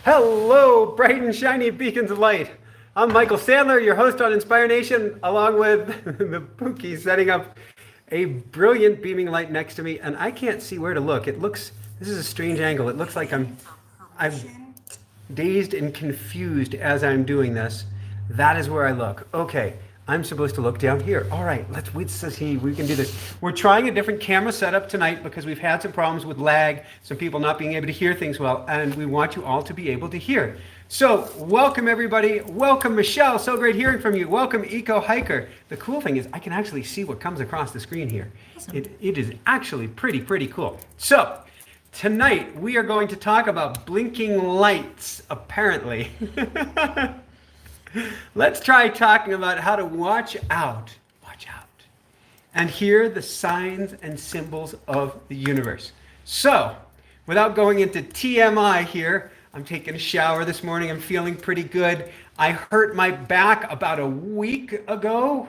Hello, bright and shiny beacons of light. I'm Michael Sandler, your host on Inspire Nation, along with the Pookie setting up a brilliant beaming light next to me, and I can't see where to look. This is a strange angle. It looks like I'm dazed and confused as I'm doing this. That is where I look. Okay, I'm supposed to look down here. All right, let's see. We can do this. We're trying a different camera setup tonight because we've had some problems with lag, some people not being able to hear things well, and we want you all to be able to hear. So, welcome everybody. Welcome Michelle. So great hearing from you. Welcome Eco Hiker. The cool thing is I can actually see what comes across the screen here. Awesome. It is actually pretty cool. So, tonight we are going to talk about blinking lights, apparently. Let's try talking about how to watch out, and hear the signs and symbols of the universe. So, without going into TMI here, I'm taking a shower this morning. I'm feeling pretty good. I hurt my back about a week ago.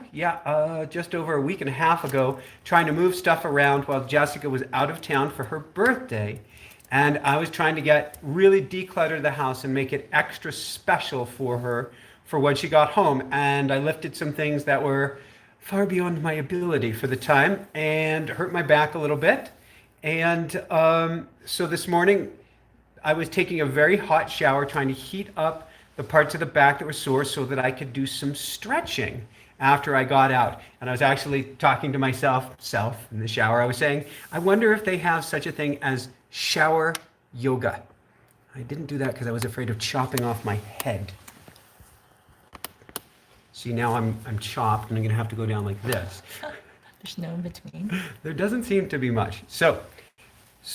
Just over a week and a half ago, trying to move stuff around while Jessica was out of town for her birthday. And I was trying to really declutter the house and make it extra special for her for when she got home. And I lifted some things that were far beyond my ability for the time and hurt my back a little bit. And so this morning, I was taking a very hot shower, trying to heat up the parts of the back that were sore so that I could do some stretching after I got out. And I was actually talking to myself in the shower. I was saying, I wonder if they have such a thing as shower yoga. I didn't do that because I was afraid of chopping off my head. See, now I'm chopped and I'm going to have to go down like this. There's no in between. There doesn't seem to be much. So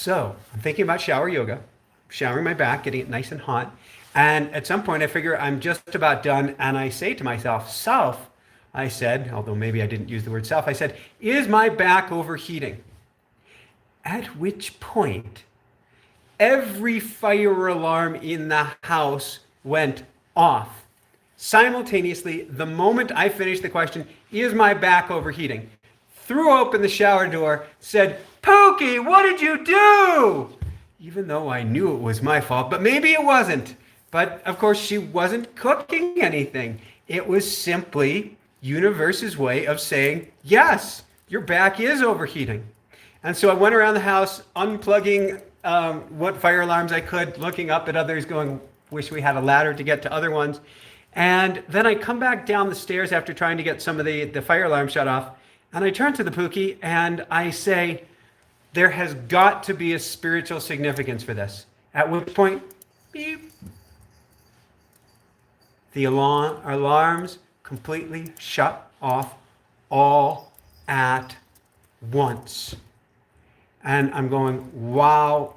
I'm thinking about shower yoga, showering my back, getting it nice and hot. And at some point I figure I'm just about done. And I say to myself, I said, although maybe I didn't use the word self, I said, is my back overheating? At which point every fire alarm in the house went off. Simultaneously, the moment I finished the question, is my back overheating? Threw open the shower door, said, Pookie, what did you do? Even though I knew it was my fault, but maybe it wasn't. But of course, she wasn't cooking anything. It was simply universe's way of saying, yes, your back is overheating. And so I went around the house, unplugging what fire alarms I could, looking up at others, going, wish we had a ladder to get to other ones. And then I come back down the stairs after trying to get some of the fire alarm shut off. And I turn to the Pookie and I say, there has got to be a spiritual significance for this. At which point, beep, the alarms completely shut off all at once. And I'm going, wow.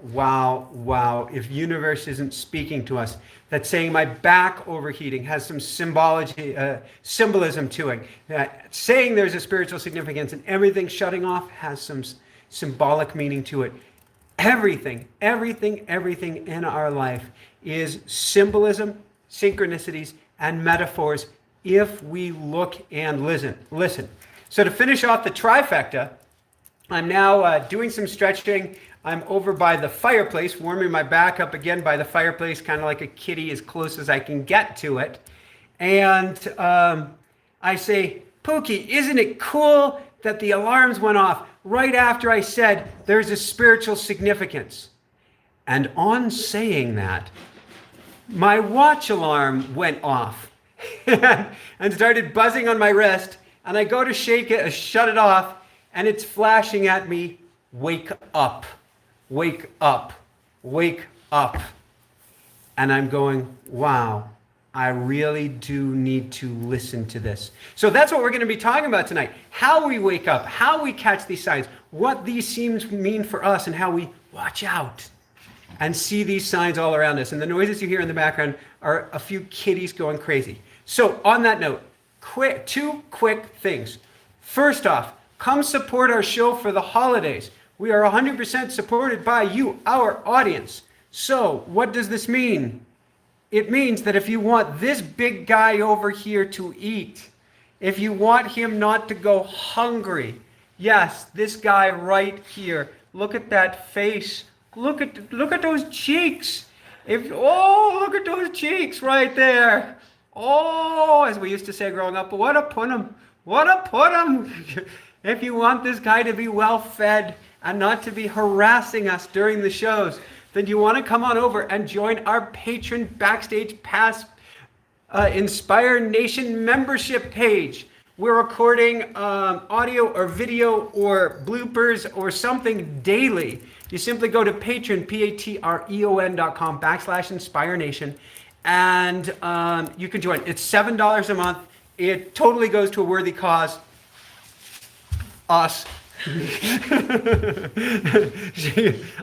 If universe isn't speaking to us, that's saying my back overheating has some symbolism to it. Saying there's a spiritual significance and everything shutting off has some symbolic meaning to it. Everything in our life is symbolism, synchronicities, and metaphors if we look and listen. So to finish off the trifecta, I'm now doing some stretching. I'm over by the fireplace, warming my back up again by the fireplace, kind of like a kitty, as close as I can get to it. And I say, Pookie, isn't it cool that the alarms went off right after I said there's a spiritual significance? And on saying that, my watch alarm went off and started buzzing on my wrist. And I go to shake it, shut it off, and it's flashing at me, wake up, wake up, wake up. And I'm going, wow, I really do need to listen to this. So that's what we're going to be talking about tonight. How we wake up, how we catch these signs, what these signs mean for us, and how we watch out and see these signs all around us. And the noises you hear in the background are a few kitties going crazy. So on that note, two quick things. First off, come support our show for the holidays. We are 100% supported by you, our audience. So what does this mean? It means that if you want this big guy over here to eat, if you want him not to go hungry, yes, this guy right here, look at that face, look at those cheeks. Look at those cheeks right there. Oh, as we used to say growing up, what a pun'em, what a pun'em. If you want this guy to be well fed and not to be harassing us during the shows, then you want to come on over and join our patron backstage pass Inspire Nation membership page. We're recording audio or video or bloopers or something daily. You simply go to Patreon, patreon.com/Inspire Nation, and you can join. It's $7 a month. It totally goes to a worthy cause. Us.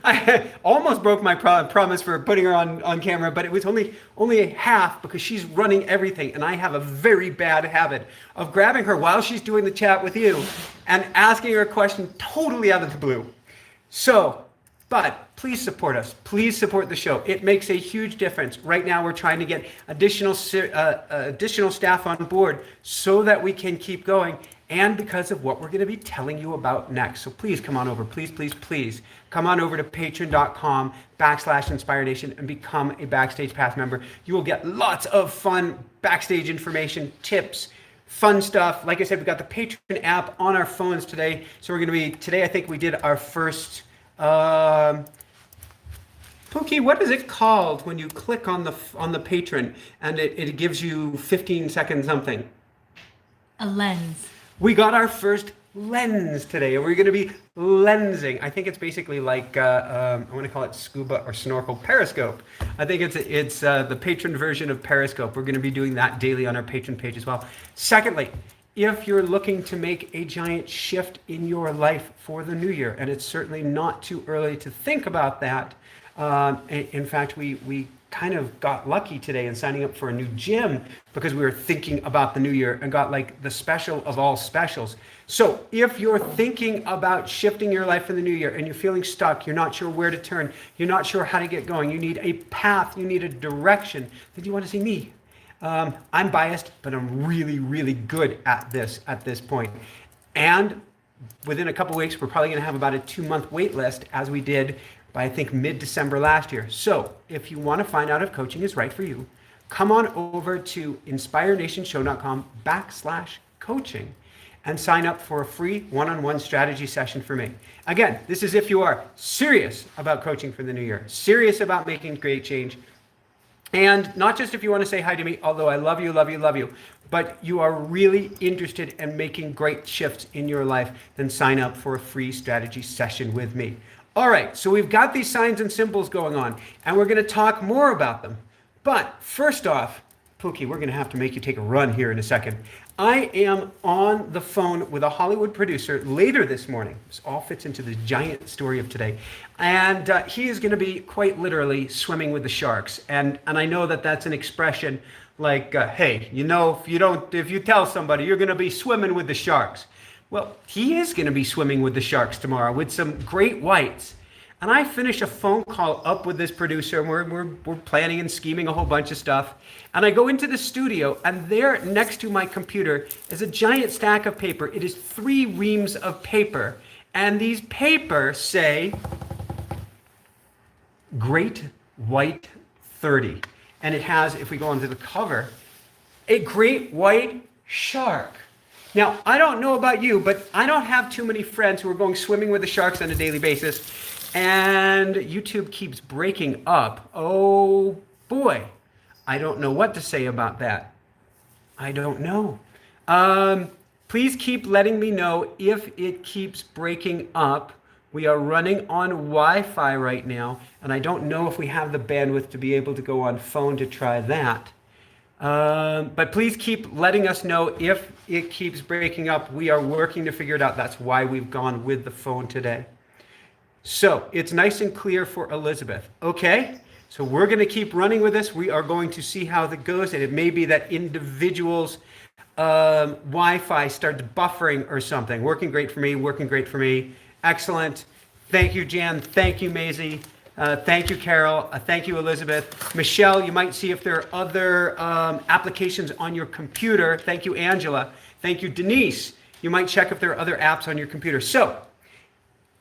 I almost broke my promise for putting her on camera, but it was only a half because she's running everything, and I have a very bad habit of grabbing her while she's doing the chat with you and asking her a question totally out of the blue. So, but please support us. Please support the show. It makes a huge difference. Right now, we're trying to get additional staff on board so that we can keep going, and because of what we're going to be telling you about next. So please come on over. Please, please, please come on over to patreon.com/Inspire Nation and become a Backstage Pass member. You will get lots of fun backstage information, tips, fun stuff. Like I said, we got the Patreon app on our phones today. So we're going to be, today I think we did our first, Pookie, what is it called when you click on the patron and it gives you 15 seconds something? A lens. We got our first lens today, and we're going to be lensing. I think it's basically like, I want to call it scuba or snorkel periscope. I think it's the patron version of Periscope. We're going to be doing that daily on our patron page as well. Secondly, if you're looking to make a giant shift in your life for the new year, and it's certainly not too early to think about that. In fact, we kind of got lucky today in signing up for a new gym because we were thinking about the new year and got like the special of all specials. So if you're thinking about shifting your life for the new year and you're feeling stuck, you're not sure where to turn, you're not sure how to get going, you need a path, you need a direction, then you want to see me. I'm biased, but I'm really, really good at this point. And within a couple weeks, we're probably going to have about a 2-month wait list, as we did by I think mid-December last year. So if you want to find out if coaching is right for you, come on over to inspirenationshow.com/coaching and sign up for a free one-on-one strategy session for me. Again, this is if you are serious about coaching for the new year, serious about making great change, and not just if you want to say hi to me, although I love you, love you, love you, but you are really interested in making great shifts in your life, then sign up for a free strategy session with me. All right, so we've got these signs and symbols going on, and we're going to talk more about them. But first off, Pookie, we're going to have to make you take a run here in a second. I am on the phone with a Hollywood producer later this morning. This all fits into the giant story of today. And he is going to be quite literally swimming with the sharks. And I know that that's an expression like, hey, you know, if you tell somebody you're going to be swimming with the sharks. Well, he is going to be swimming with the sharks tomorrow with some great whites. And I finish a phone call up with this producer, and we're planning and scheming a whole bunch of stuff. And I go into the studio, and there next to my computer is a giant stack of paper. It is 3 reams of paper. And these papers say, Great White 30. And it has, if we go onto the cover, a great white shark. Now, I don't know about you, but I don't have too many friends who are going swimming with the sharks on a daily basis. And YouTube keeps breaking up. Oh boy, I don't know what to say about that. I don't know. Please keep letting me know if it keeps breaking up. We are running on Wi-Fi right now, and I don't know if we have the bandwidth to be able to go on phone to try that. But please keep letting us know if it keeps breaking up. We are working to figure it out. That's why we've gone with the phone today. So it's nice and clear for Elizabeth. Okay, so we're going to keep running with this. We are going to see how that goes. And it may be that individuals' Wi-Fi starts buffering or something. Working great for me, working great for me. Excellent. Thank you, Jan. Thank you, Maisie. Thank you, Carol. Thank you, Elizabeth. Michelle, you might see if there are other applications on your computer. Thank you, Angela. Thank you, Denise. You might check if there are other apps on your computer. So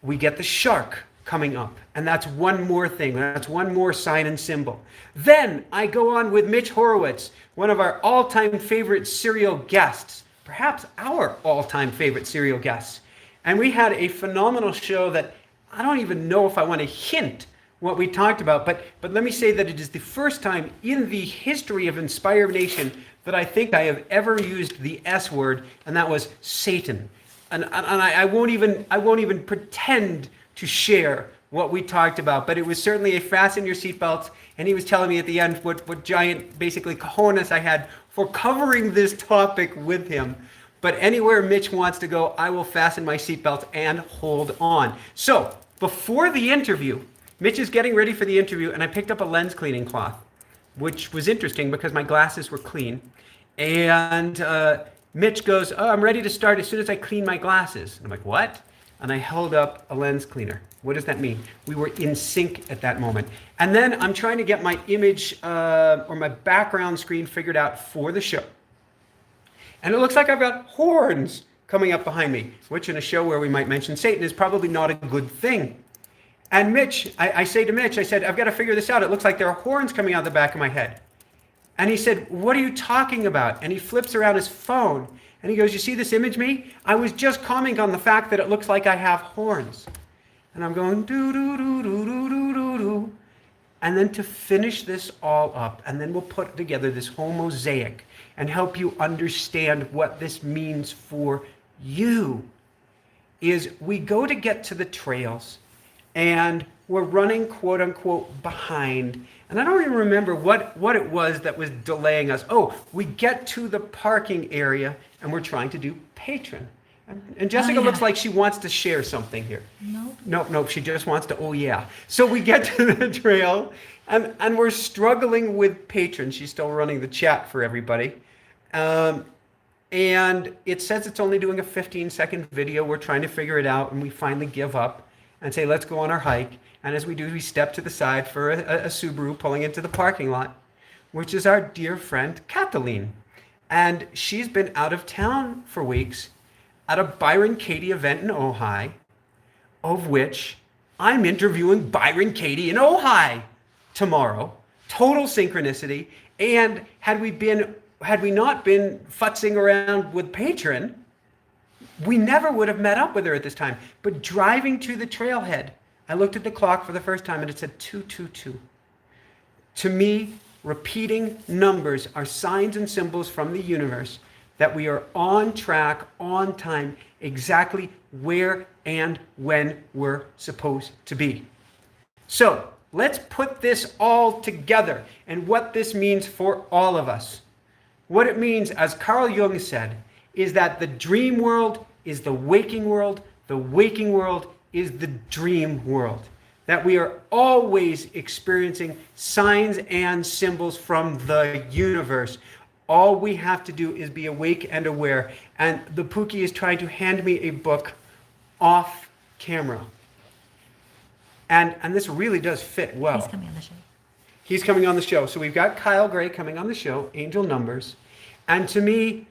we get the shark. coming up. And that's one more thing. That's one more sign and symbol. Then I go on with Mitch Horowitz, one of our all-time favorite serial guests, perhaps our all-time favorite serial guests. And we had a phenomenal show that I don't even know if I want to hint what we talked about, but let me say that it is the first time in the history of Inspire Nation that I think I have ever used the S word, and that was Satan. And I won't even pretend to share what we talked about, but it was certainly a fasten your seatbelts, and he was telling me at the end what giant, basically, cojones I had for covering this topic with him. But anywhere Mitch wants to go, I will fasten my seatbelts and hold on. So, before the interview, Mitch is getting ready for the interview, and I picked up a lens cleaning cloth, which was interesting because my glasses were clean. And Mitch goes, "Oh, I'm ready to start as soon as I clean my glasses." And I'm like, "What?" And I held up a lens cleaner. What does that mean? We were in sync at that moment. And then I'm trying to get my image or my background screen figured out for the show. And it looks like I've got horns coming up behind me, which in a show where we might mention Satan is probably not a good thing. And Mitch, I say to Mitch, I said, "I've got to figure this out. It looks like there are horns coming out the back of my head." And he said, "What are you talking about?" And he flips around his phone and he goes, "You see this image, me? I was just commenting on the fact that it looks like I have horns." And I'm going, do, do, do, do, do, do, do, do. And then to finish this all up, and then we'll put together this whole mosaic and help you understand what this means for you, is we go to get to the trails and we're running quote unquote behind. And I don't even remember what it was that was delaying us. Oh, we get to the parking area and we're trying to do patron. And Jessica looks like she wants to share something here. Nope, she just wants to, oh yeah. So we get to the trail and we're struggling with patron. She's still running the chat for everybody. And it says it's only doing a 15-second video. We're trying to figure it out, and we finally give up and say, let's go on our hike. And as we do, we step to the side for a Subaru pulling into the parking lot, which is our dear friend Kathleen. And she's been out of town for weeks at a Byron Katie event in Ojai, of which I'm interviewing Byron Katie in Ojai tomorrow. Total synchronicity. And had we not been futzing around with Patron, we never would have met up with her at this time. But driving to the trailhead, I looked at the clock for the first time and it said 222. To me, repeating numbers are signs and symbols from the universe that we are on track, on time, exactly where and when we're supposed to be. So let's put this all together and what this means for all of us. What it means, as Carl Jung said, is that the dream world is the waking world is the dream world. That we are always experiencing signs and symbols from the universe. All we have to do is be awake and aware. And the Pookie is trying to hand me a book off camera. And this really does fit well. He's coming on the show. He's coming on the show. So we've got Kyle Gray coming on the show, Angel Numbers. And to me,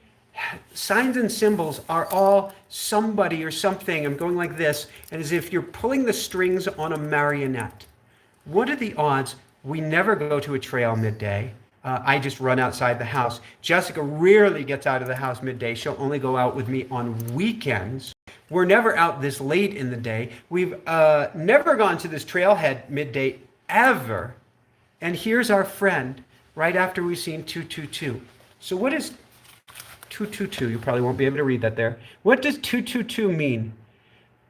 signs and symbols are all somebody or something. I'm going like this, and as if you're pulling the strings on a marionette. What are the odds we never go to a trail midday? I just run outside the house. Jessica rarely gets out of the house midday. She'll only go out with me on weekends. We're never out this late in the day. We've never gone to this trailhead midday ever. And here's our friend right after we've seen 222. So what is 222? You probably won't be able to read that there. What does 222 mean?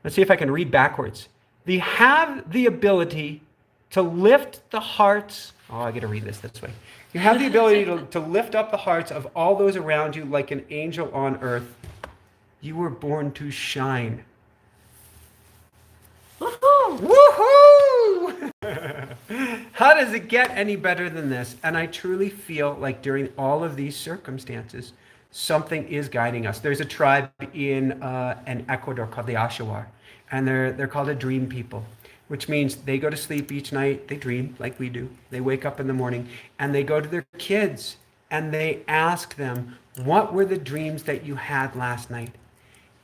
Let's see if I can read backwards. They have the ability to lift the hearts. Oh, I got to read this way. You have the ability to lift up the hearts of all those around you like an angel on earth. You were born to shine. Woohoo! Woohoo! How does it get any better than this? And I truly feel like during all of these circumstances, something is guiding us. There's a tribe in Ecuador called the Ashawar, and they're called a dream people, which means they go to sleep each night, they dream like we do. They wake up in the morning and they go to their kids and they ask them, what were the dreams that you had last night?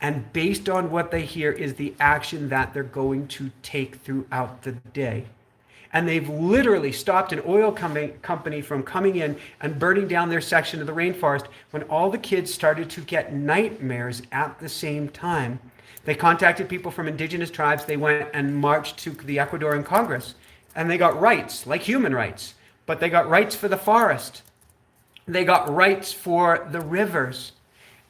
And based on what they hear is the action that they're going to take throughout the day. And they've literally stopped an oil company from coming in and burning down their section of the rainforest when all the kids started to get nightmares at the same time. They contacted people from indigenous tribes. They went and marched to the Ecuadorian Congress, and they got rights, like human rights, but they got rights for the forest. They got rights for the rivers,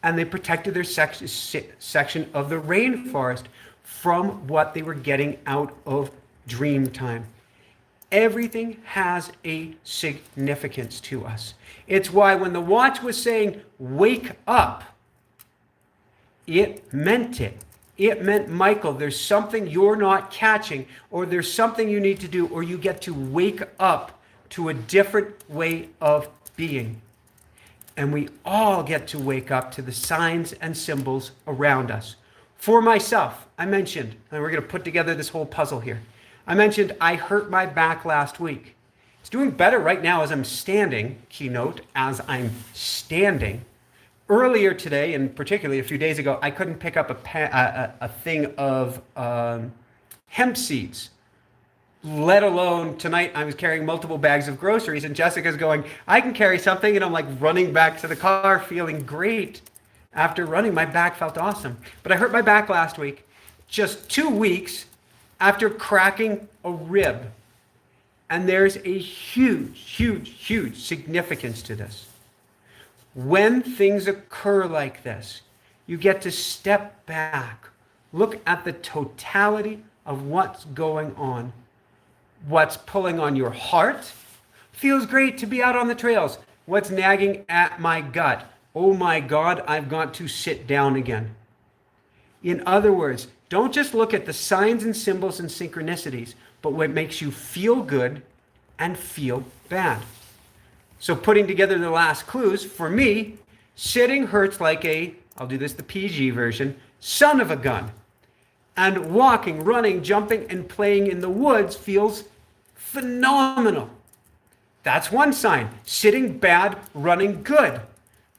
and they protected their section of the rainforest from what they were getting out of dream time. Everything has a significance to us. It's why when the watch was saying, wake up, it meant it. It meant, Michael, there's something you're not catching, or there's something you need to do, or you get to wake up to a different way of being. And we all get to wake up to the signs and symbols around us. For myself, I mentioned, and we're going to put together this whole puzzle here. I mentioned I hurt my back last week. It's doing better right now as I'm standing, keynote, as I'm standing. Earlier today, and particularly a few days ago, I couldn't pick up a thing of hemp seeds, let alone tonight I was carrying multiple bags of groceries, and Jessica's going, I can carry something, and I'm like running back to the car feeling great. After running, my back felt awesome. But I hurt my back last week, just 2 weeks after cracking a rib. And there's a huge, huge, huge significance to this. When things occur like this, you get to step back, look at the totality of what's going on, what's pulling on your heart. Feels great to be out on the trails. What's nagging at my gut? Oh my God, I've got to sit down again. In other words, don't just look at the signs and symbols and synchronicities, but what makes you feel good and feel bad. So putting together the last clues, for me, sitting hurts like I'll do this the PG version, son of a gun. And walking, running, jumping, and playing in the woods feels phenomenal. That's one sign. Sitting bad, running good.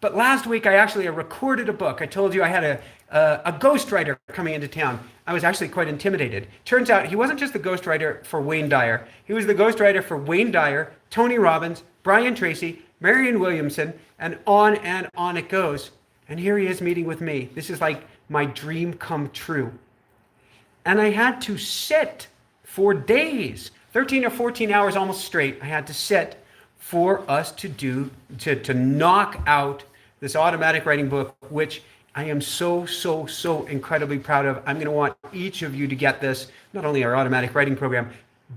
But last week I recorded a book. I told you I had a ghostwriter coming into town. I was actually quite intimidated. Turns out he wasn't just the ghostwriter for Wayne Dyer. He was the ghostwriter for Wayne Dyer, Tony Robbins, Brian Tracy, Marianne Williamson, and on it goes. And here he is meeting with me. This is like my dream come true. And I had to sit for days, 13 or 14 hours almost straight. I had to sit for us to knock out this automatic writing book, which I am so incredibly proud of. I'm going to want each of you to get this, not only our automatic writing program,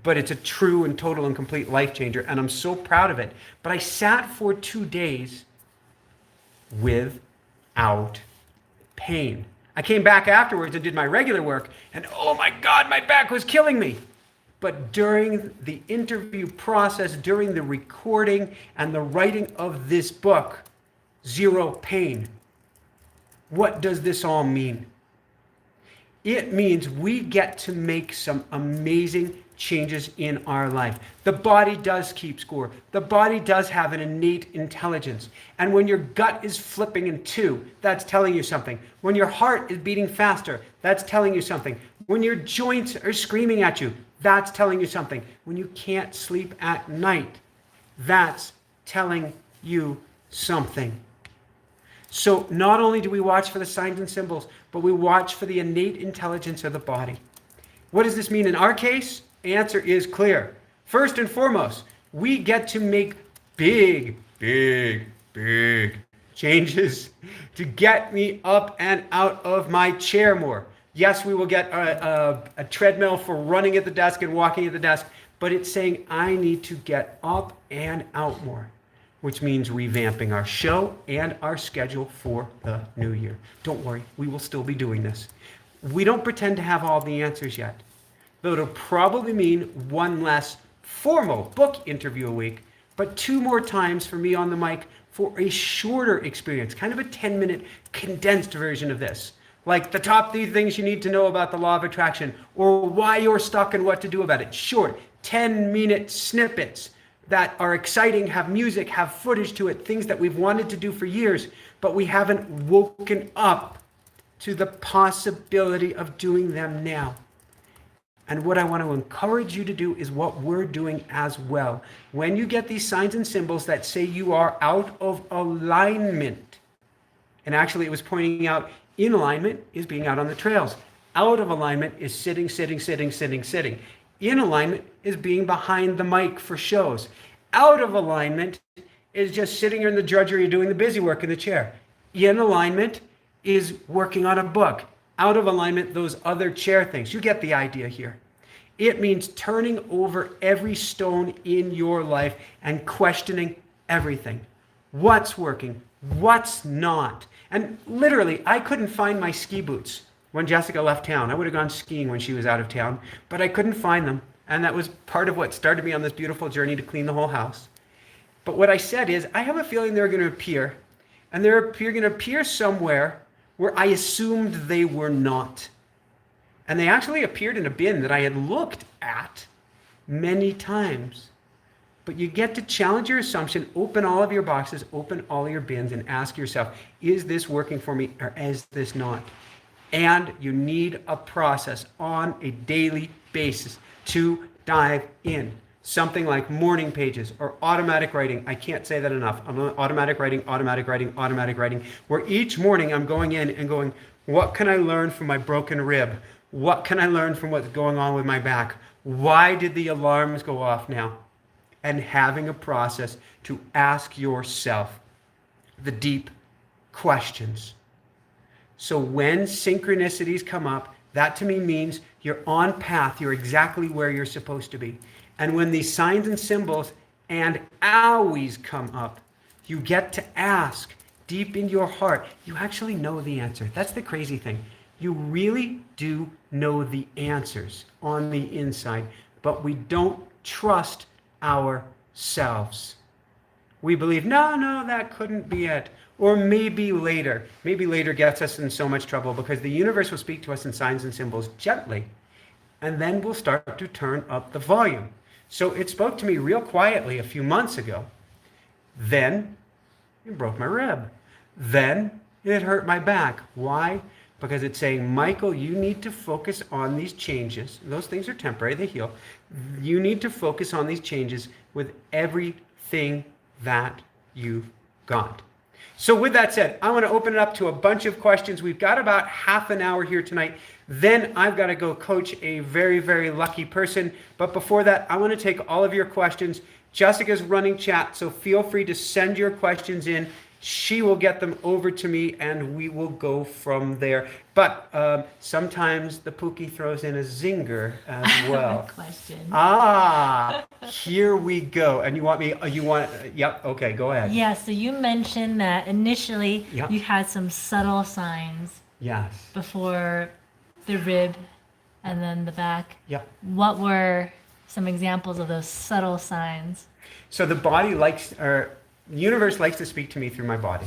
but it's a true and total and complete life changer. And I'm so proud of it. But I sat for 2 days without pain. I came back afterwards and did my regular work, and oh my God, my back was killing me. But during the interview process, during the recording and the writing of this book, zero pain. What does this all mean? It means we get to make some amazing changes in our life. The body does keep score. The body does have an innate intelligence. And when your gut is flipping in two, that's telling you something. When your heart is beating faster, that's telling you something. When your joints are screaming at you, that's telling you something. When you can't sleep at night, that's telling you something. So not only do we watch for the signs and symbols, but we watch for the innate intelligence of the body. What does this mean in our case? Answer is clear. First and foremost, we get to make big changes to get me up and out of my chair more. Yes, we will get a treadmill for running at the desk and walking at the desk, but it's saying I need to get up and out more, which means revamping our show and our schedule for the new year. Don't worry, we will still be doing this. We don't pretend to have all the answers yet, but it'll probably mean one less formal book interview a week, but 2 more times for me on the mic for a shorter experience, kind of a 10-minute condensed version of this. Like the top 3 things you need to know about the law of attraction, or why you're stuck and what to do about it. Short, 10-minute snippets that are exciting, have music, have footage to it, things that we've wanted to do for years, but we haven't woken up to the possibility of doing them now. And what I want to encourage you to do is what we're doing as well. When you get these signs and symbols that say you are out of alignment, and actually it was pointing out in alignment is being out on the trails. Out of alignment is sitting, sitting, sitting, sitting, sitting. In alignment is being behind the mic for shows. Out of alignment is just sitting in the drudgery doing the busy work in the chair. In alignment is working on a book. Out of alignment, those other chair things. You get the idea here. It means turning over every stone in your life and questioning everything. What's working? What's not? And literally, I couldn't find my ski boots when Jessica left town. I would have gone skiing when she was out of town, but I couldn't find them. And that was part of what started me on this beautiful journey to clean the whole house. But what I said is, I have a feeling they're going to appear. And they're going to appear somewhere where I assumed they were not. And they actually appeared in a bin that I had looked at many times. But you get to challenge your assumption, open all of your boxes, open all of your bins, and ask yourself, is this working for me or is this not? And you need a process on a daily basis to dive in. Something like morning pages or automatic writing. I can't say that enough. I'm on automatic writing, where each morning I'm going in and going, what can I learn from my broken rib? What can I learn from what's going on with my back? Why did the alarms go off now? And having a process to ask yourself the deep questions. So when synchronicities come up, that to me means you're on path. You're exactly where you're supposed to be. And when these signs and symbols and owies come up, you get to ask deep in your heart. You actually know the answer. That's the crazy thing. You really do know the answers on the inside, but we don't trust ourselves. We believe, no, that couldn't be it. Or maybe later. Maybe later gets us in so much trouble because the universe will speak to us in signs and symbols gently, and then we'll start to turn up the volume. So it spoke to me real quietly a few months ago. Then it broke my rib. Then it hurt my back. Why? Because it's saying, Michael, you need to focus on these changes. Those things are temporary, they heal. You need to focus on these changes with everything that you've got. So with that said, I want to open it up to a bunch of questions. We've got about half an hour here tonight. Then I've got to go coach a very, very lucky person. But before that, I want to take all of your questions. Jessica's running chat, so feel free to send your questions in. She will get them over to me and we will go from there. But sometimes the Pookie throws in a zinger as well. Question. Here we go. And yep, okay, go ahead. Yeah, so you mentioned that initially you had some subtle signs. Yes. Before the rib and then the back. Yep. What were some examples of those subtle signs? So the body the universe likes to speak to me through my body.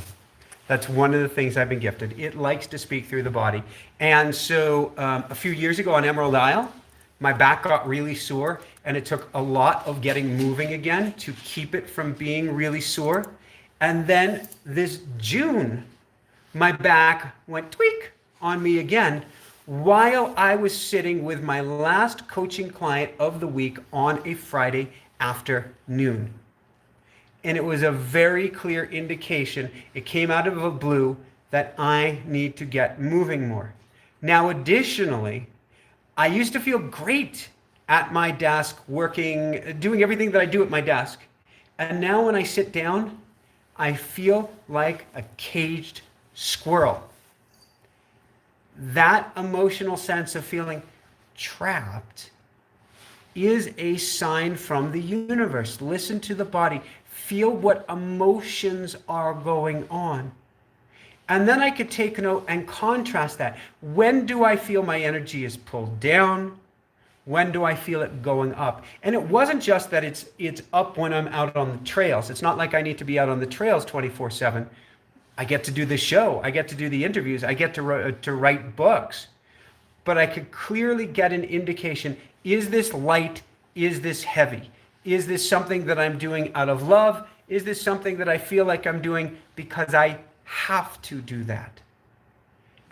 That's one of the things I've been gifted. It likes to speak through the body. And so a few years ago on Emerald Isle, my back got really sore and it took a lot of getting moving again to keep it from being really sore. And then this June, my back went tweak on me again while I was sitting with my last coaching client of the week on a Friday afternoon. And it was a very clear indication, it came out of the blue, that I need to get moving more. Now, additionally, I used to feel great at my desk, working, doing everything that I do at my desk. And now when I sit down, I feel like a caged squirrel. That emotional sense of feeling trapped is a sign from the universe. Listen to the body. Feel what emotions are going on. And then I could take note and contrast that. When do I feel my energy is pulled down? When do I feel it going up? And it wasn't just that it's up when I'm out on the trails. It's not like I need to be out on the trails 24/7. I get to do the show. I get to do the interviews. I get to write books. But I could clearly get an indication, is this light? Is this heavy? Is this something that I'm doing out of love? Is this something that I feel like I'm doing because I have to do that?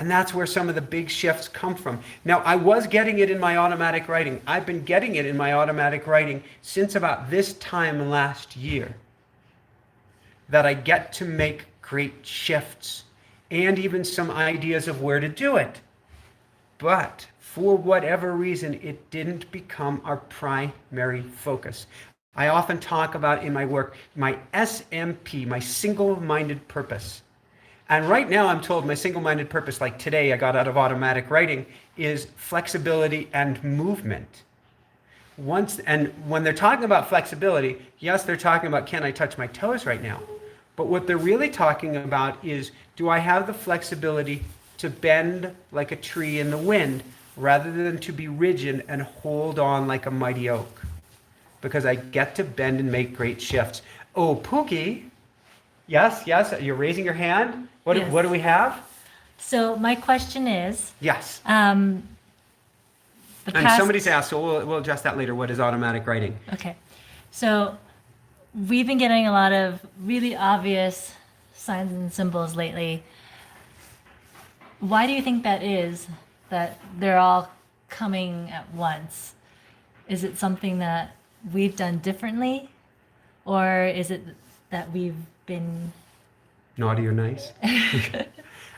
And that's where some of the big shifts come from. Now, I was getting it in my automatic writing. I've been getting it in my automatic writing since about this time last year, that I get to make great shifts and even some ideas of where to do it. But for whatever reason, it didn't become our primary focus. I often talk about in my work my SMP, my single-minded purpose. And right now I'm told my single-minded purpose, like today I got out of automatic writing, is flexibility and movement. And when they're talking about flexibility, yes, they're talking about, can I touch my toes right now? But what they're really talking about is, do I have the flexibility to bend like a tree in the wind rather than to be rigid and hold on like a mighty oak? Because I get to bend and make great shifts. Oh, Pookie, yes, you're raising your hand. What do we have? So my question is, Yes. and somebody's asked, so we'll address that later. What is automatic writing? Okay. So we've been getting a lot of really obvious signs and symbols lately. Why do you think that is, that they're all coming at once? Is it something that we've done differently? Or is it that we've been naughty or nice?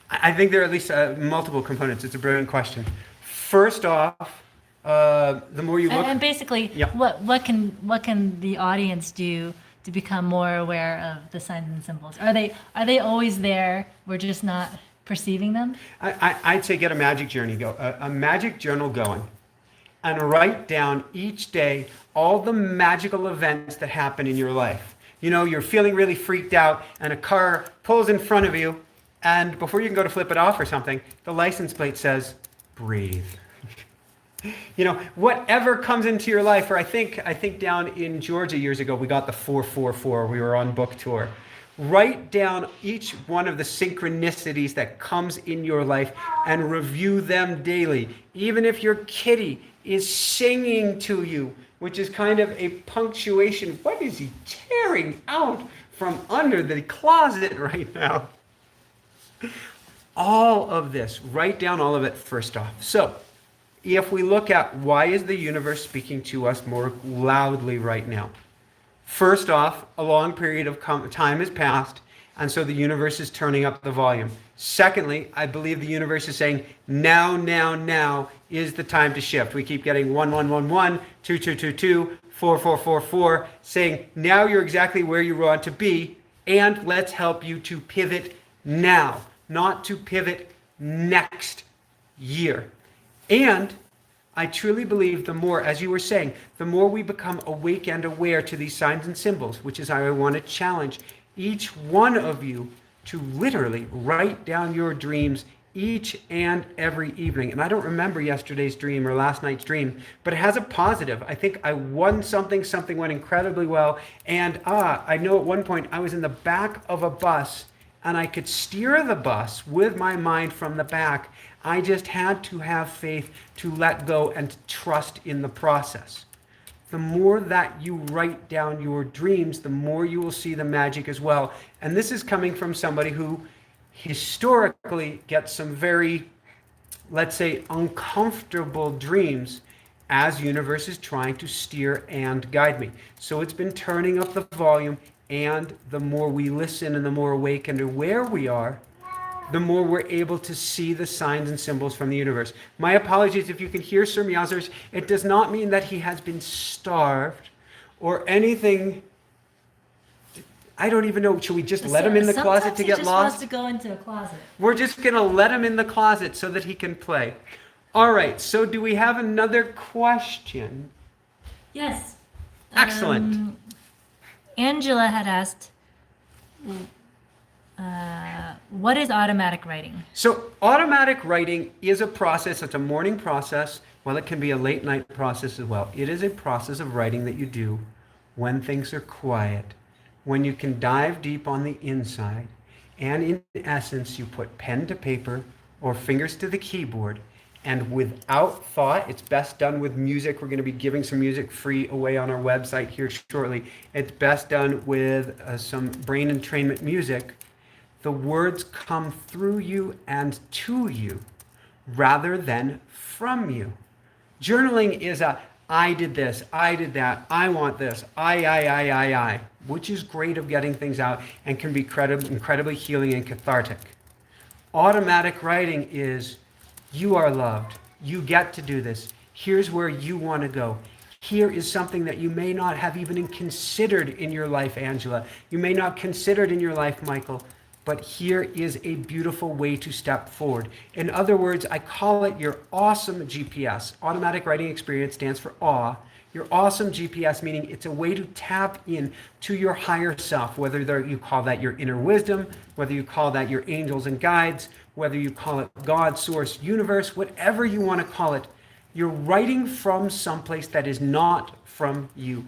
I think there are at least multiple components. It's a brilliant question. First off, the more you look, and basically, yeah. what can the audience do to become more aware of the signs and symbols? Are they always there? We're just not perceiving them. I'd say get a magic journal going, and write down each day all the magical events that happen in your life. You know, you're feeling really freaked out, and a car pulls in front of you, and before you can go to flip it off or something, the license plate says, "Breathe." You know, whatever comes into your life, or I think down in Georgia years ago, we got the 444. We were on book tour. Write down each one of the synchronicities that comes in your life and review them daily. Even if your kitty is singing to you, which is kind of a punctuation. What is he tearing out from under the closet right now? All of this, write down all of it first off. So, if we look at why is the universe speaking to us more loudly right now? First off, a long period of time has passed, and so the universe is turning up the volume. Secondly, I believe the universe is saying, now is the time to shift. We keep getting 1111, 2222, 4444, saying, now you're exactly where you want to be, and let's help you to pivot now, not to pivot next year. And I truly believe the more, as you were saying, the more we become awake and aware to these signs and symbols, which is how I want to challenge each one of you to literally write down your dreams each and every evening. And I don't remember yesterday's dream or last night's dream, but it has a positive. I think I won something went incredibly well. And I know at one point I was in the back of a bus and I could steer the bus with my mind from the back. I just had to have faith to let go and to trust in the process. The more that you write down your dreams, the more you will see the magic as well. And this is coming from somebody who historically gets some very, let's say, uncomfortable dreams as universe is trying to steer and guide me. So it's been turning up the volume, and the more we listen and the more awake and aware we are, the more we're able to see the signs and symbols from the universe. My apologies if you can hear Sir Meowsers. It does not mean that he has been starved or anything. I don't even know. Should we just let him in the closet to get lost? Sometimes he just wants to go into a closet. We're just going to let him in the closet so that he can play. All right. So do we have another question? Yes. Excellent. Angela had asked, what is automatic writing? So automatic writing is a process. It's a morning process. Well, it can be a late night process as well. It is a process of writing that you do when things are quiet, when you can dive deep on the inside. And in essence, you put pen to paper or fingers to the keyboard, and without thought. It's best done with music. We're going to be giving some music free away on our website here shortly. It's best done with some brain entrainment music. the words come through you and to you rather than from you. Journaling is a I did this, I did that, I want this, I, which is great of getting things out and can be incredibly healing and cathartic. Automatic writing is you are loved, you get to do this, here's where you want to go. Here is something that you may not have even considered in your life, Angela. You may not considered in your life, Michael, but here is a beautiful way to step forward. In other words, I call it your awesome GPS. Automatic Writing Experience stands for AWE. Your awesome GPS, meaning it's a way to tap in to your higher self, whether you call that your inner wisdom, whether you call that your angels and guides, whether you call it God, source, universe, whatever you want to call it. You're writing from someplace that is not from you.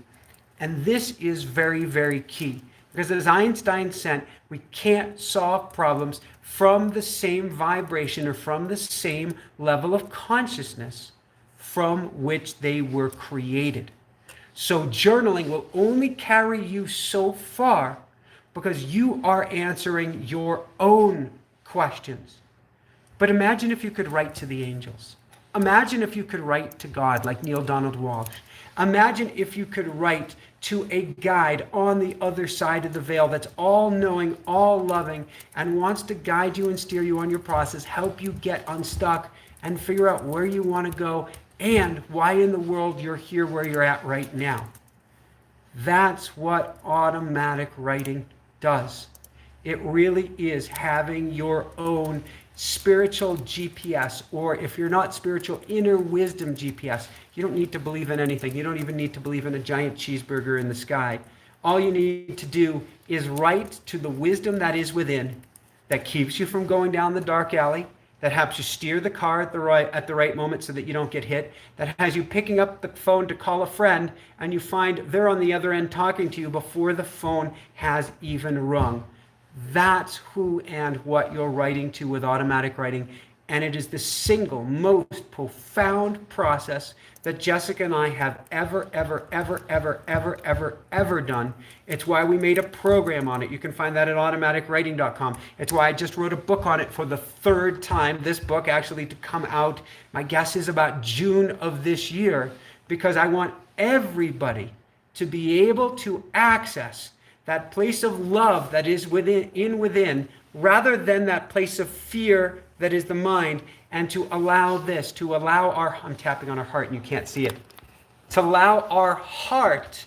And this is very, very key. Because as Einstein said, we can't solve problems from the same vibration or from the same level of consciousness from which they were created. So journaling will only carry you so far because you are answering your own questions. But imagine if you could write to the angels. Imagine if you could write to God like Neil Donald Walsh. Imagine if you could write to a guide on the other side of the veil that's all-knowing, all-loving, and wants to guide you and steer you on your process, help you get unstuck, and figure out where you want to go and why in the world you're here where you're at right now. That's what automatic writing does. It really is having your own spiritual GPS, or if you're not spiritual, inner wisdom GPS. You don't need to believe in anything. You don't even need to believe in a giant cheeseburger in the sky. All you need to do is write to the wisdom that is within, that keeps you from going down the dark alley, that helps you steer the car at the right moment so that you don't get hit, that has you picking up the phone to call a friend, and you find they're on the other end talking to you before the phone has even rung. That's who and what you're writing to with automatic writing. And it is the single most profound process that Jessica and I have ever done. It's why we made a program on it. You can find that at automaticwriting.com. It's why I just wrote a book on it for the third time. This book actually to come out, my guess is about June of this year, because I want everybody to be able to access that place of love that is within, rather than that place of fear that is the mind, and to allow this, to allow our, I'm tapping on our heart and you can't see it, to allow our heart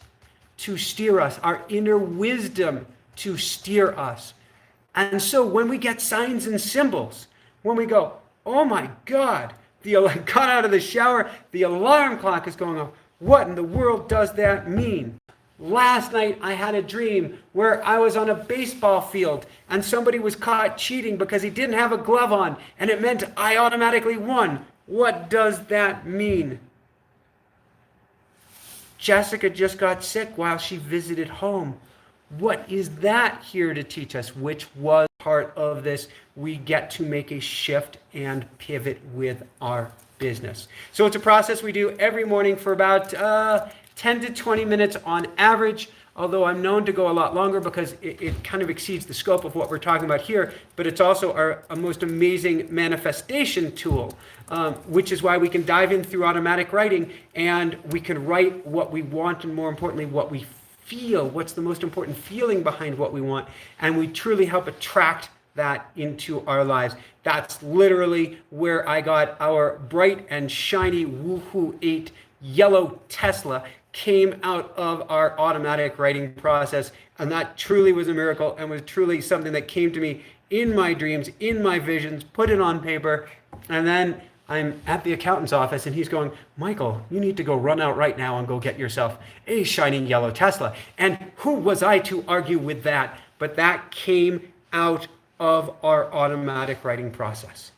to steer us, our inner wisdom to steer us. And so when we get signs and symbols, when we go, oh my God, got out of the shower, the alarm clock is going off, what in the world does that mean? Last night I had a dream where I was on a baseball field and somebody was caught cheating because he didn't have a glove on, and it meant I automatically won. What does that mean? Jessica just got sick while she visited home. What is that here to teach us? Which was part of this. We get to make a shift and pivot with our business. So it's a process we do every morning for about 10 to 20 minutes on average, although I'm known to go a lot longer because it kind of exceeds the scope of what we're talking about here, but it's also our most amazing manifestation tool, which is why we can dive in through automatic writing and we can write what we want, and more importantly, what we feel, what's the most important feeling behind what we want, and we truly help attract that into our lives. That's literally where I got our bright and shiny Woohoo 8 yellow Tesla came out of our automatic writing process. And that truly was a miracle and was truly something that came to me in my dreams, in my visions, put it on paper. And then I'm at the accountant's office and he's going, Michael, you need to go run out right now and go get yourself a shining yellow Tesla. And who was I to argue with that? But that came out of our automatic writing process.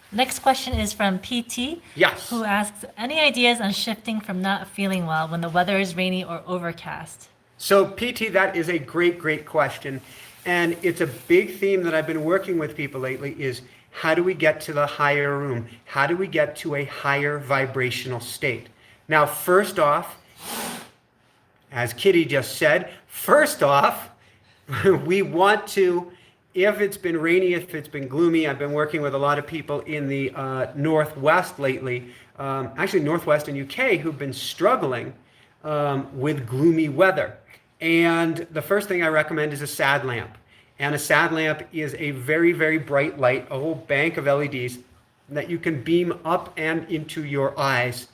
Next question is from PT, Yes. who asks, any ideas on shifting from not feeling well when the weather is rainy or overcast? So PT, that is a great question. And it's a big theme that I've been working with people lately is how do we get to the higher room? How do we get to a higher vibrational state? Now, first off, as Kitty just said, first off, we want to, if it's been rainy, if it's been gloomy, I've been working with a lot of people in the Northwest lately, actually Northwest and UK, who've been struggling with gloomy weather. And the first thing I recommend is a sad lamp. And a sad lamp is a very, very bright light, a whole bank of LEDs that you can beam up and into your eyes,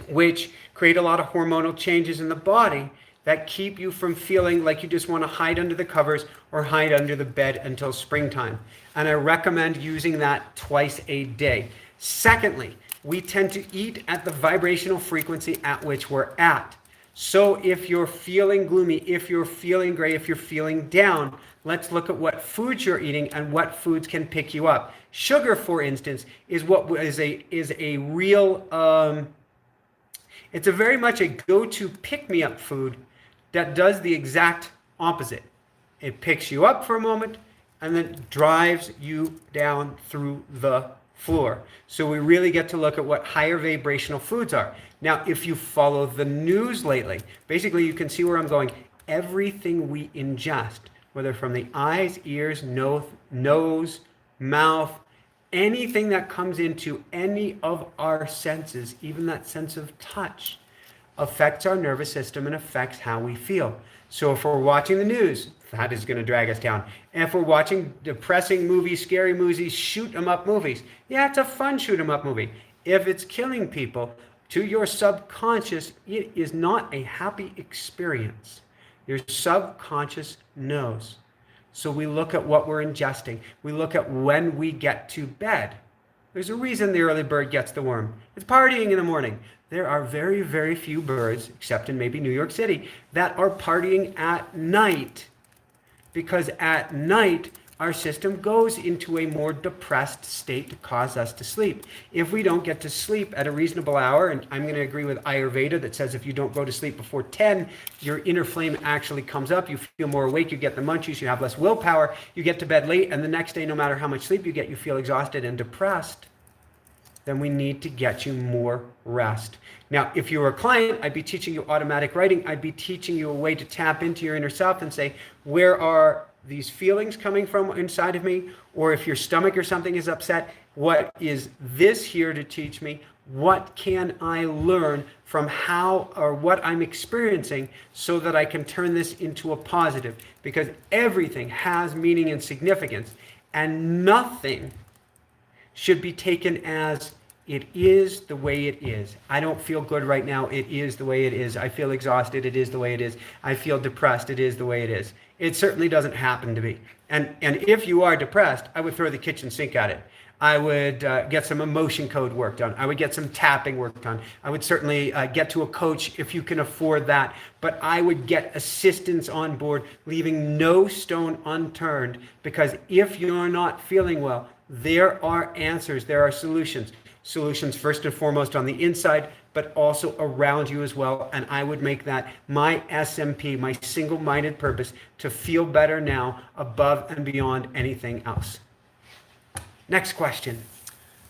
which create a lot of hormonal changes in the body that keep you from feeling like you just want to hide under the covers or hide under the bed until springtime. And I recommend using that twice a day. Secondly, we tend to eat at the vibrational frequency at which we're at. So if you're feeling gloomy, if you're feeling gray, if you're feeling down, let's look at what foods you're eating and what foods can pick you up. Sugar, for instance, is a real it's a very much a go-to pick-me-up food that does the exact opposite. It picks you up for a moment and then drives you down through the floor. So we really get to look at what higher vibrational foods are. Now, if you follow the news lately, basically you can see where I'm going. Everything we ingest, whether from the eyes, ears, nose, mouth, anything that comes into any of our senses, even that sense of touch, affects our nervous system and affects how we feel. So if we're watching the news, that is going to drag us down. And if we're watching depressing movies, scary movies, shoot 'em up movies, yeah, it's a fun shoot 'em up movie. If it's killing people, to your subconscious, it is not a happy experience. Your subconscious knows. So we look at what we're ingesting. We look at when we get to bed. There's a reason the early bird gets the worm. It's partying in the morning. There are very, very few birds, except in maybe New York City, that are partying at night. Because at night, our system goes into a more depressed state to cause us to sleep. If we don't get to sleep at a reasonable hour, and I'm going to agree with Ayurveda that says if you don't go to sleep before 10, your inner flame actually comes up, you feel more awake, you get the munchies, you have less willpower, you get to bed late, and the next day, no matter how much sleep you get, you feel exhausted and depressed. Then we need to get you more rest. Now, if you were a client, I'd be teaching you automatic writing. I'd be teaching you a way to tap into your inner self and say, where are these feelings coming from inside of me? Or if your stomach or something is upset, what is this here to teach me? What can I learn from how or what I'm experiencing so that I can turn this into a positive? Because everything has meaning and significance, and nothing should be taken as it is the way it is. I don't feel good right now. It is the way it is. I feel exhausted. It is the way it is. I feel depressed. It is the way it is. It certainly doesn't happen to be. And if you are depressed, I would throw the kitchen sink at it. I would get some emotion code work done. I would get some tapping work done. I would certainly get to a coach if you can afford that. But I would get assistance on board, leaving no stone unturned. Because if you're not feeling well, there are answers. There are solutions. Solutions first and foremost on the inside, but also around you as well. And I would make that my SMP, my single-minded purpose, to feel better now above and beyond anything else. Next question.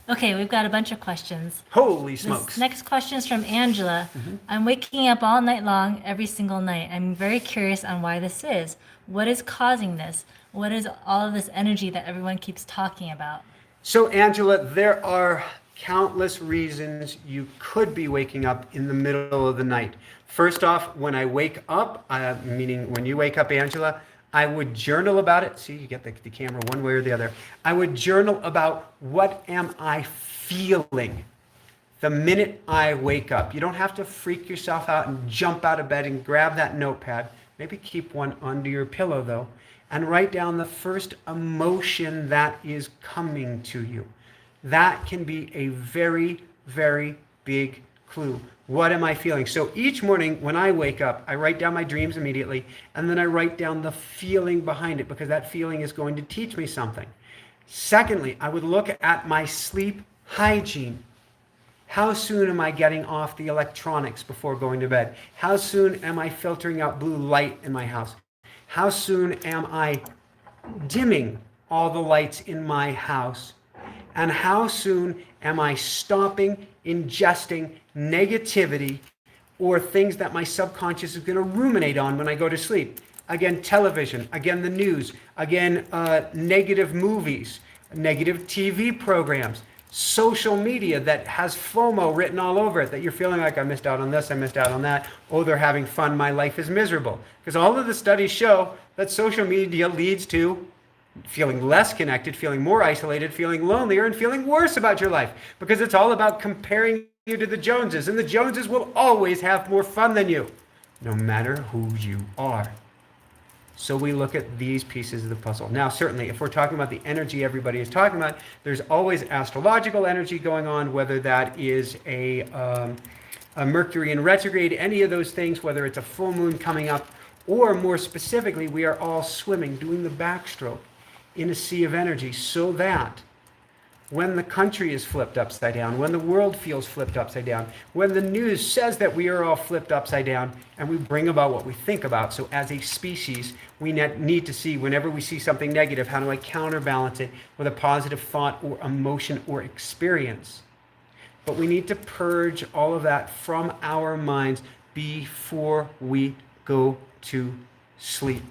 Okay, we've got a bunch of questions. Holy smokes. This next question is from Angela. I'm waking up all night long, every single night. I'm very curious on why this is. What is causing this? What is all of this energy that everyone keeps talking about? So, Angela, there are countless reasons you could be waking up in the middle of the night. First off, when I wake up, meaning when you wake up, Angela, I would journal about it. See, you get the camera one way or the other. I would journal about what am I feeling the minute I wake up. You don't have to freak yourself out and jump out of bed and grab that notepad. Maybe keep one under your pillow, though, and write down the first emotion that is coming to you. That can be a very, very big clue. What am I feeling? So each morning when I wake up, I write down my dreams immediately, and then I write down the feeling behind it, because that feeling is going to teach me something. Secondly, I would look at my sleep hygiene. How soon am I getting off the electronics before going to bed? How soon am I filtering out blue light in my house? How soon am I dimming all the lights in my house? And how soon am I stopping ingesting negativity or things that my subconscious is going to ruminate on when I go to sleep? again, television, again, the news, again, negative movies, negative TV programs, social media that has FOMO written all over it, that you're feeling like I missed out on this, I missed out on that, oh, they're having fun, my life is miserable. Because all of the studies show that social media leads to feeling less connected, feeling more isolated, feeling lonelier, and feeling worse about your life. Because it's all about comparing you to the Joneses, and the Joneses will always have more fun than you, no matter who you are. So we look at these pieces of the puzzle. Now, certainly, if we're talking about the energy everybody is talking about, there's always astrological energy going on, whether that is a Mercury in retrograde, any of those things, whether it's a full moon coming up, or more specifically, we are all swimming, doing the backstroke in a sea of energy, so that when the country is flipped upside down, when the world feels flipped upside down, when the news says that we are all flipped upside down, and we bring about what we think about. So as a species, we need to see, whenever we see something negative, how do I counterbalance it with a positive thought or emotion or experience? But we need to purge all of that from our minds before we go to sleep.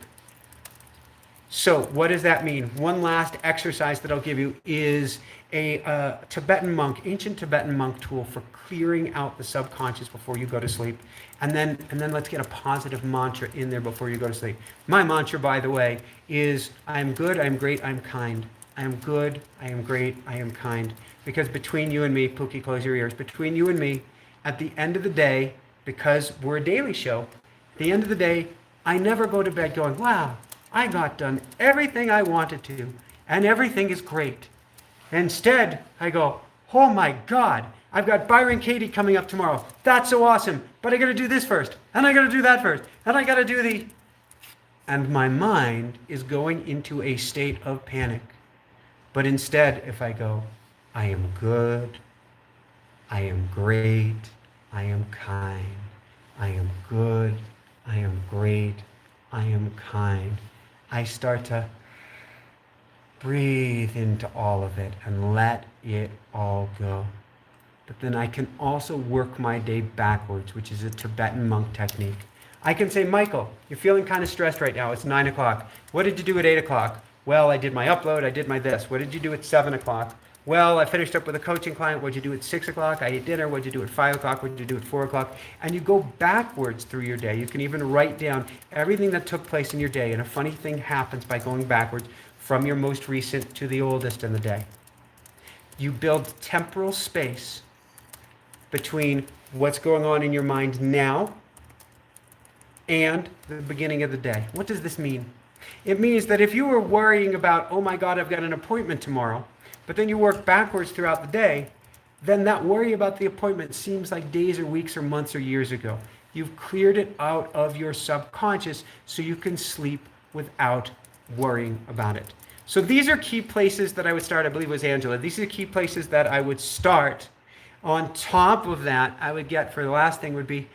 So what does that mean? One last exercise that I'll give you is a Tibetan monk, ancient Tibetan monk tool for clearing out the subconscious before you go to sleep. And then let's get a positive mantra in there before you go to sleep. My mantra, by the way, is I am good, I am great, I am kind. I am good, I am great, I am kind. Because between you and me, Pookie, close your ears, between you and me, at the end of the day, because we're a daily show, at the end of the day, I never go to bed going, wow, I got done everything I wanted to, and everything is great. Instead, I go, oh my God, I've got Byron Katie coming up tomorrow. That's so awesome, but I got to do this first, and I got to do that first, and I got to do the... And my mind is going into a state of panic. But instead, if I go, I am good, I am great, I am kind, I am good, I am great, I am kind, I start to breathe into all of it and let it all go. But then I can also work my day backwards, which is a Tibetan monk technique. I can say, Michael, you're feeling kind of stressed right now. It's 9 o'clock. What did you do at 8 o'clock? Well, I did my upload. I did my this. What did you do at 7 o'clock? Well, I finished up with a coaching client. What did you do at 6 o'clock? I ate dinner. What did you do at 5 o'clock? What did you do at 4 o'clock? And you go backwards through your day. You can even write down everything that took place in your day. And a funny thing happens by going backwards from your most recent to the oldest in the day. You build temporal space between what's going on in your mind now and the beginning of the day. What does this mean? It means that if you were worrying about, oh my God, I've got an appointment tomorrow, but then you work backwards throughout the day, then that worry about the appointment seems like days or weeks or months or years ago. You've cleared it out of your subconscious so you can sleep without worrying about it. So these are key places that I would start. I believe it was Angela. These are key places that I would start. On top of that, I would get, for the last thing would be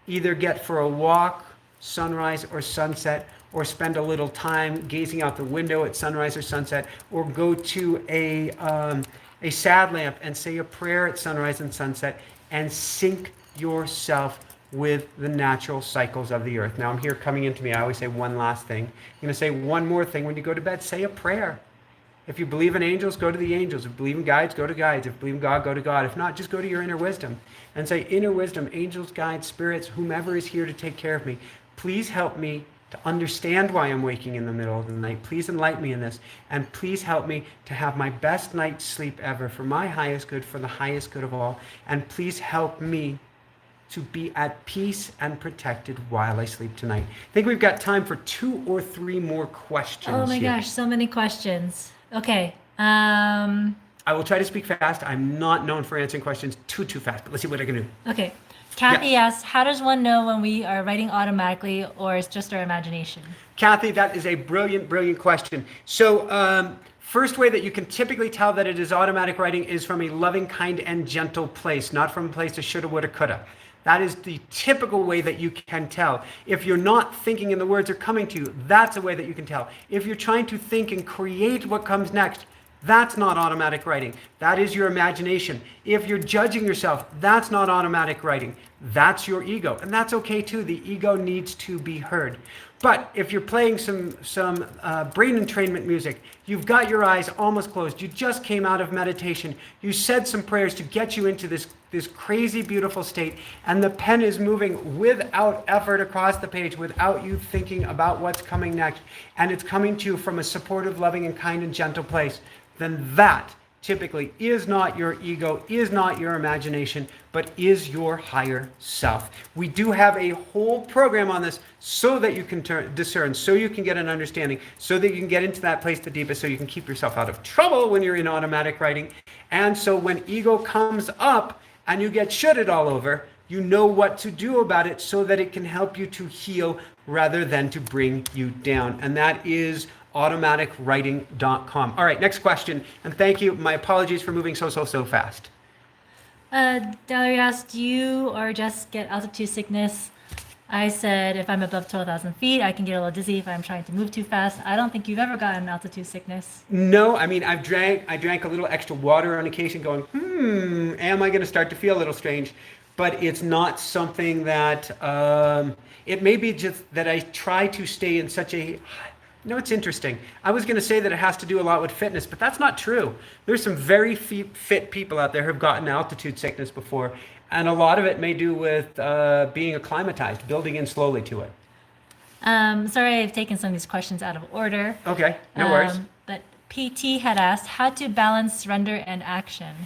either get for a walk, sunrise or sunset, or spend a little time gazing out the window at sunrise or sunset, or go to a sad lamp and say a prayer at sunrise and sunset, and sync yourself with the natural cycles of the earth. Now I'm here coming into me. I always say one last thing. I'm going to say one more thing. When you go to bed, say a prayer. If you believe in angels, go to the angels. If you believe in guides, go to guides. If you believe in God, go to God. If not, just go to your inner wisdom and say, inner wisdom, angels, guides, spirits, whomever is here to take care of me, please help me to understand why I'm waking in the middle of the night. Please enlighten me in this. And please help me to have my best night's sleep ever for my highest good, for the highest good of all. And please help me to be at peace and protected while I sleep tonight. I think we've got time for 2 or 3 more questions. Oh my gosh, so many questions. Okay. I will try to speak fast. I'm not known for answering questions too fast, but let's see what I can do. Okay. Kathy asks, how does one know when we are writing automatically or it's just our imagination? Kathy, that is a brilliant, brilliant question. So first way that you can typically tell that it is automatic writing is from a loving, kind, and gentle place, not from a place of shoulda, woulda, coulda. That is the typical way that you can tell. If you're not thinking and the words are coming to you, that's a way that you can tell. If you're trying to think and create what comes next, that's not automatic writing. That is your imagination. If you're judging yourself, that's not automatic writing. That's your ego. And that's okay too. The ego needs to be heard. But if you're playing some brain entrainment music, you've got your eyes almost closed, you just came out of meditation, you said some prayers to get you into this crazy beautiful state, and the pen is moving without effort across the page, without you thinking about what's coming next, and it's coming to you from a supportive, loving, and kind and gentle place, then that typically is not your ego, is not your imagination, but is your higher self. We do have a whole program on this so that you can discern, so you can get an understanding, so that you can get into that place the deepest, so you can keep yourself out of trouble when you're in automatic writing. And so when ego comes up and you get shitted all over, you know what to do about it so that it can help you to heal rather than to bring you down. And that is automaticwriting.com. All right, next question. And thank you. My apologies for moving so fast. Valerie asked, do you or Jess get altitude sickness? I said, if I'm above 12,000 feet, I can get a little dizzy if I'm trying to move too fast. I don't think you've ever gotten altitude sickness. No, I mean, I drank a little extra water on occasion going, am I going to start to feel a little strange? But it's not something that, it may be just that I try to stay in such a, no, it's interesting. I was going to say that it has to do a lot with fitness, but that's not true. There's some very fit people out there who have gotten altitude sickness before, and a lot of it may do with being acclimatized, building in slowly to it. Sorry, I've taken some of these questions out of order. Okay, no worries. But PT had asked how to balance surrender and action.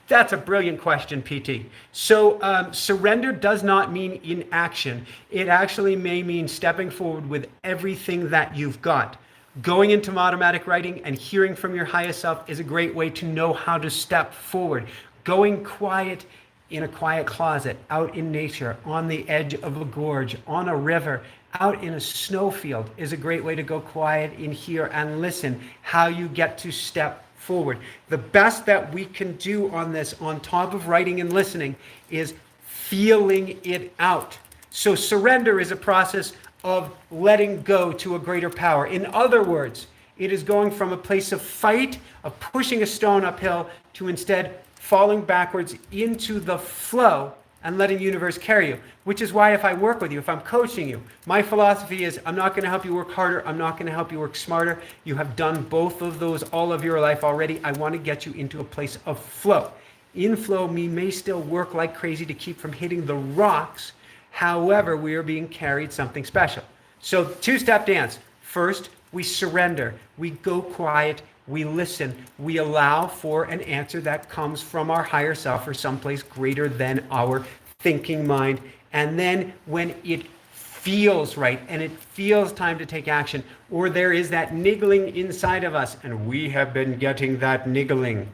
That's a brilliant question, PT. So surrender does not mean inaction. It actually may mean stepping forward with everything that you've got. Going into automatic writing and hearing from your highest self is a great way to know how to step forward. Going quiet in a quiet closet, out in nature, on the edge of a gorge, on a river, out in a snowfield is a great way to go quiet in here and listen how you get to step forward. The best that we can do on this, on top of writing and listening, is feeling it out. So surrender is a process of letting go to a greater power. In other words, it is going from a place of fight, of pushing a stone uphill, to instead falling backwards into the flow and letting the universe carry you. Which is why if I work with you, if I'm coaching you, my philosophy is I'm not going to help you work harder. I'm not going to help you work smarter. You have done both of those all of your life already. I want to get you into a place of flow. In flow, we may still work like crazy to keep from hitting the rocks. However, we are being carried something special. So two-step dance. First, we surrender. We go quiet. We listen. We allow for an answer that comes from our higher self or someplace greater than our thinking mind. And then when it feels right and it feels time to take action, or there is that niggling inside of us, and we have been getting that niggling,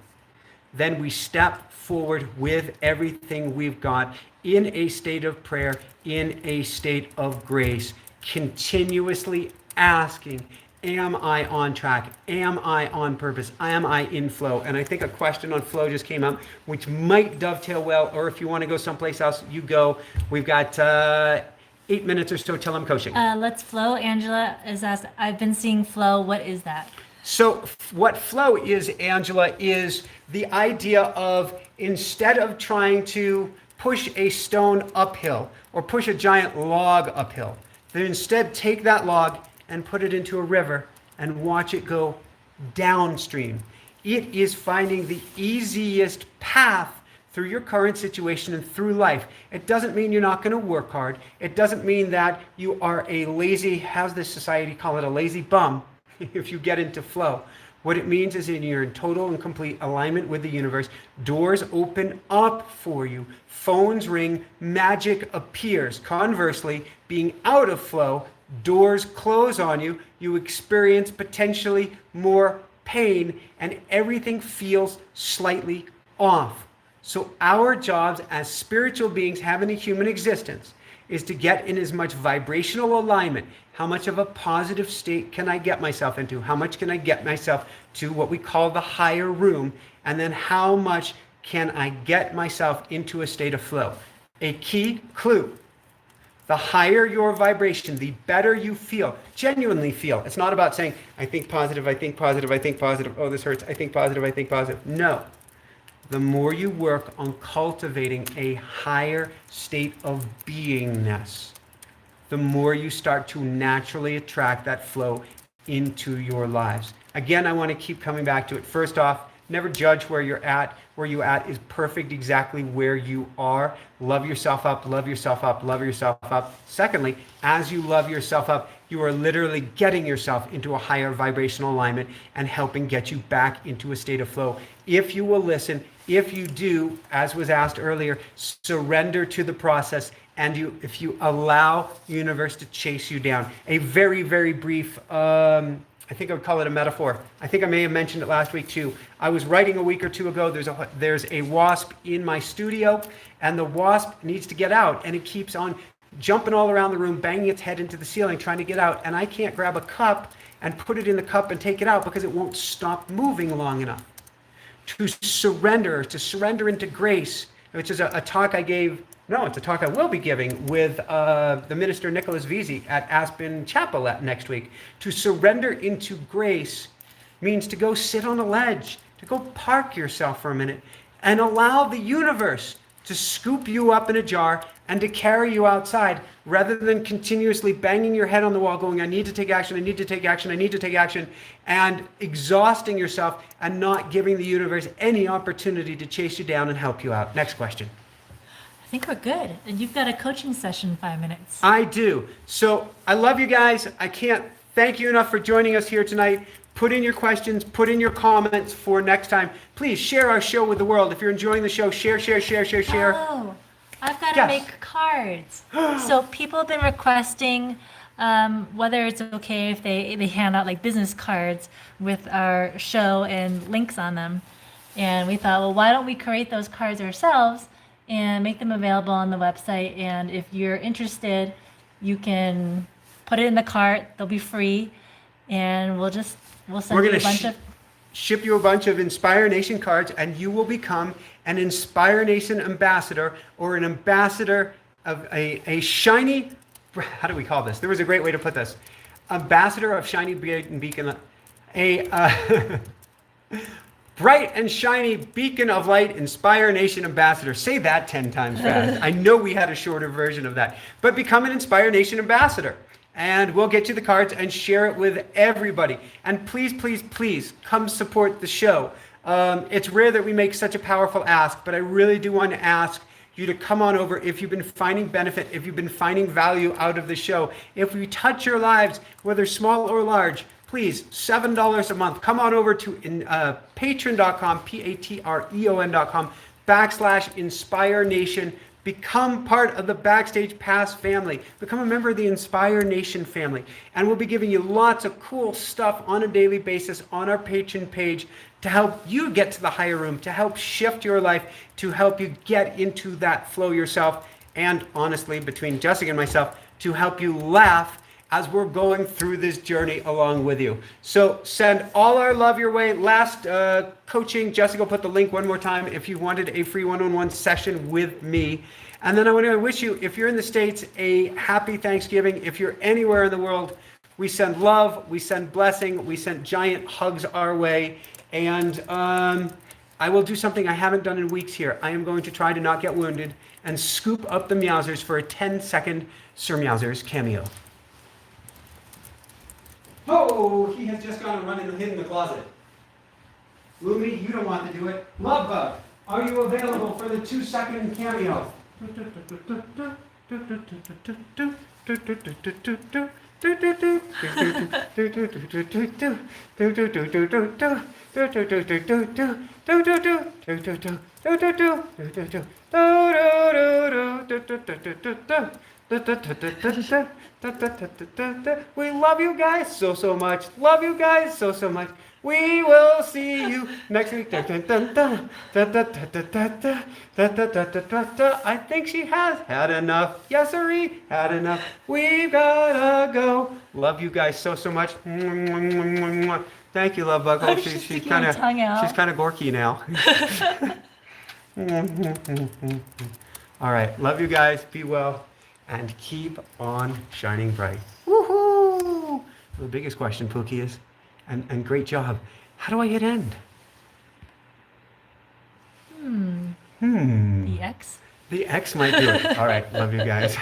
then we step forward with everything we've got in a state of prayer, in a state of grace, continuously asking, am I on track? Am I on purpose? Am I in flow? And I think a question on flow just came up, which might dovetail well, or if you want to go someplace else, you go. We've got 8 minutes or so till I'm coaching. Let's flow. Angela is asked, I've been seeing flow. What is that? So what flow is, Angela, is the idea of instead of trying to push a stone uphill or push a giant log uphill, then instead take that log and put it into a river and watch it go downstream. It is finding the easiest path through your current situation and through life. It doesn't mean you're not going to work hard. It doesn't mean that you are a lazy, how's this society call it, a lazy bum if you get into flow. What it means is you're in total and complete alignment with the universe. Doors open up for you. Phones ring. Magic appears. Conversely, being out of flow, doors close on you. You experience potentially more pain and everything feels slightly off. So our jobs as spiritual beings having a human existence is to get in as much vibrational alignment. How much of a positive state can I get myself into? How much can I get myself to what we call the higher room? And then how much can I get myself into a state of flow? A key clue. The higher your vibration, the better you feel, genuinely feel. It's not about saying, I think positive, I think positive, I think positive. Oh, this hurts. I think positive, I think positive. No. The more you work on cultivating a higher state of beingness, the more you start to naturally attract that flow into your lives. Again, I want to keep coming back to it. First off, never judge where you're at. Where you at is perfect exactly where you are. Love yourself up, love yourself up, love yourself up. Secondly, as you love yourself up, you are literally getting yourself into a higher vibrational alignment and helping get you back into a state of flow. If you will listen, if you do, as was asked earlier, surrender to the process, and if you allow the universe to chase you down. A very, very brief, I think I would call it a metaphor. I think I may have mentioned it last week too. I was writing a week or two ago, there's a wasp in my studio, and the wasp needs to get out, and it keeps on jumping all around the room, banging its head into the ceiling, trying to get out, and I can't grab a cup and put it in the cup and take it out because it won't stop moving long enough. To surrender into grace, which is a talk I gave, no, it's a talk I will be giving with the minister Nicholas Veazey at Aspen Chapel next week. To surrender into grace means to go sit on a ledge, to go park yourself for a minute and allow the universe to scoop you up in a jar and to carry you outside, rather than continuously banging your head on the wall going, I need to take action, I need to take action, I need to take action, and exhausting yourself and not giving the universe any opportunity to chase you down and help you out. Next question. I think we're good. And you've got a coaching session in 5 minutes. I do. So I love you guys. I can't thank you enough for joining us here tonight. Put in your questions, put in your comments for next time. Please share our show with the world. If you're enjoying the show, share. Oh, I've got to Yes. make cards. So people have been requesting whether it's okay if they hand out like business cards with our show and links on them. And we thought, well, why don't we create those cards ourselves and make them available on the website? And if you're interested, you can put it in the cart. They'll be free. And we'll send We're you going a bunch of... ship you a bunch of Inspire Nation cards, and you will become an Inspire Nation ambassador, or an ambassador of a shiny, how do we call this? There was a great way to put this. Ambassador of shiny beacon, bright and shiny beacon of light, Inspire Nation ambassador. Say that 10 times fast. I know we had a shorter version of that, but become an Inspire Nation ambassador. And we'll get you the cards and share it with everybody. And please, please, please come support the show. It's rare that we make such a powerful ask, but I really do want to ask you to come on over if you've been finding benefit, if you've been finding value out of the show. If we touch your lives, whether small or large, please, $7 a month. Come on over to patreon.com, patreon.com/Inspire Nation. Become part of the Backstage Pass family. Become a member of the Inspire Nation family. And we'll be giving you lots of cool stuff on a daily basis on our Patreon page to help you get to the higher room, to help shift your life, to help you get into that flow yourself. And honestly, between Jessica and myself, to help you laugh as we're going through this journey along with you. So send all our love your way. Last coaching, Jessica will put the link one more time if you wanted a free one-on-one session with me. And then I want to wish you, if you're in the States, a happy Thanksgiving. If you're anywhere in the world, we send love, we send blessing, we send giant hugs our way. And I will do something I haven't done in weeks here. I am going to try to not get wounded and scoop up the Meowsers for a 10-second Sir Meowsers cameo. Oh, he has just gone and run and hid in the closet. Lumi, you don't want to do it. Love Bug, are you available for the 2-second cameo? We love you guys so much. Love you guys so much. We will see you next week. I think she has had enough. Yes, sirree, had enough. We've gotta go. Love you guys so much. Thank you, Love Bug. Oh, she's kind of gorky now. All right, love you guys. Be well. And keep on shining bright. Woohoo! The biggest question, Pookie, is, and great job, how do I hit end? The X? The X might do it. All right, love you guys.